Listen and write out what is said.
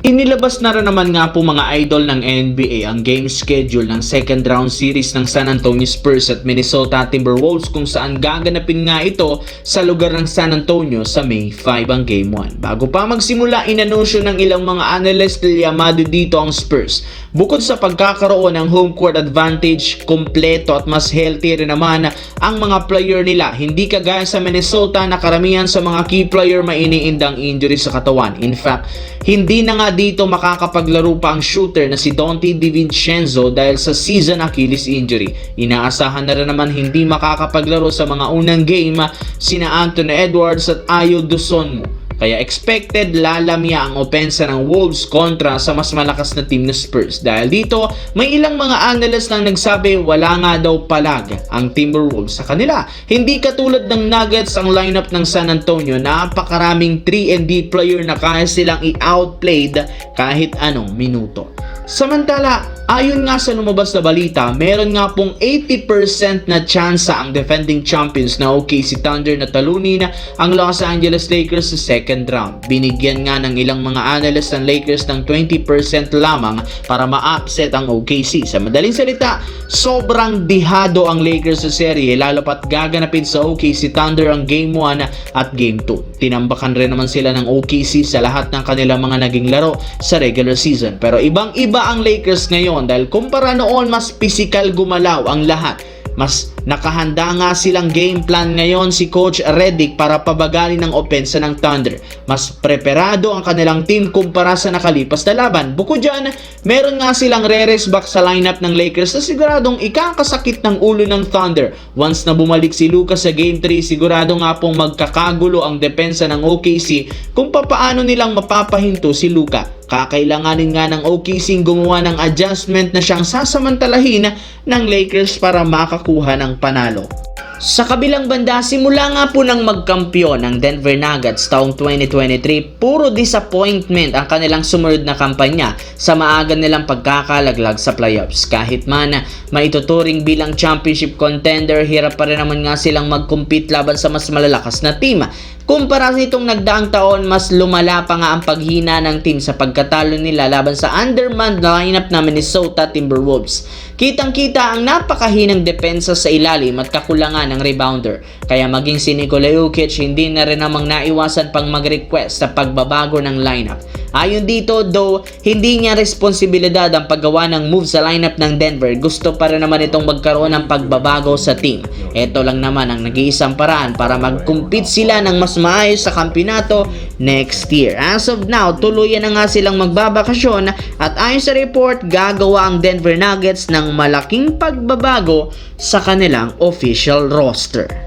Inilabas na rin naman nga po mga idol ng NBA ang game schedule ng second round series ng San Antonio Spurs at Minnesota Timberwolves kung saan gaganapin nga ito sa lugar ng San Antonio sa May 5 ang Game 1. Bago pa magsimula, inanunsyo ng ilang mga analyst na yamado dito ang Spurs. Bukod sa pagkakaroon ng home court advantage, kompleto at mas healthy rin naman ang mga player nila. Hindi kagaya sa Minnesota na karamihan sa mga key player may iniindang injury sa katawan. In fact, hindi na nga dito makakapaglaro pa ang shooter na si Donte DiVincenzo dahil sa season Achilles injury. Inaasahan na rin naman hindi makakapaglaro sa mga unang game sina Anthony Edwards at Ayo Dosunmu. Kaya expected lalamya ang opensa ng Wolves kontra sa mas malakas na team na Spurs. Dahil dito, may ilang mga analysts lang nagsabi wala nga daw palag ang Timberwolves sa kanila. Hindi katulad ng Nuggets ang lineup ng San Antonio, napakaraming 3-and-D player na kaya silang i-outplayed kahit anong minuto. Samantala, ayon nga sa lumabas na balita, meron nga pong 80% na tsansa ang defending champions na OKC Thunder na talunin ang Los Angeles Lakers sa second round. Binigyan nga ng ilang mga analyst ng Lakers ng 20% lamang para ma-upset ang OKC. Sa madaling salita, sobrang dihado ang Lakers sa serye lalo pat gaganapin sa OKC Thunder ang Game 1 at Game 2. Tinambakan rin naman sila ng OKC sa lahat ng kanilang mga naging laro sa regular season. Pero ibang-iba ang Lakers ngayon dahil kumpara noon mas physical gumalaw ang lahat. Mas nakahanda nga silang game plan ngayon si Coach Redick para pabagalin ang opensa ng Thunder. Mas preparado ang kanilang team kumpara sa nakalipas na laban. Bukod dyan, meron nga silang re-rest back sa lineup ng Lakers na siguradong ikakasakit ng ulo ng Thunder. Once na bumalik si Luka sa Game 3, sigurado nga pong magkakagulo ang depensa ng OKC kung papaano nilang mapapahinto si Luka. Kakailanganin nga ng OKC gumawa ng adjustment na siyang sasamantalahin ng Lakers para makakuha ng panalo. Sa kabilang banda, simula nga po nang magkampiyon ng Denver Nuggets taong 2023, puro disappointment ang kanilang sumunod na kampanya sa maaga nilang pagkakalaglag sa playoffs. Kahit man maituturing bilang championship contender, hirap pa rin naman nga silang mag-compete laban sa mas malalakas na team. Kumpara nitong nagdaang taon, mas lumala pa nga ang paghina ng team sa pagkatalo nila laban sa undermanned lineup na Minnesota Timberwolves. Kitang-kita ang napakahinang depensa sa ilalim at kakulangan ng rebounder. Kaya maging si Nikola Jokic hindi na rin namang naiwasan pang mag-request sa pagbabago ng lineup. Ayon dito, though hindi niya responsibilidad ang paggawa ng move sa lineup ng Denver, gusto pa rin naman itong magkaroon ng pagbabago sa team. Ito lang naman ang nag-iisang paraan para mag-compete sila ng mas maayos sa kampyonato next year. As of now, tuluyan na nga silang magbabakasyon at ayon sa report, gagawa ang Denver Nuggets ng malaking pagbabago sa kanilang official roster.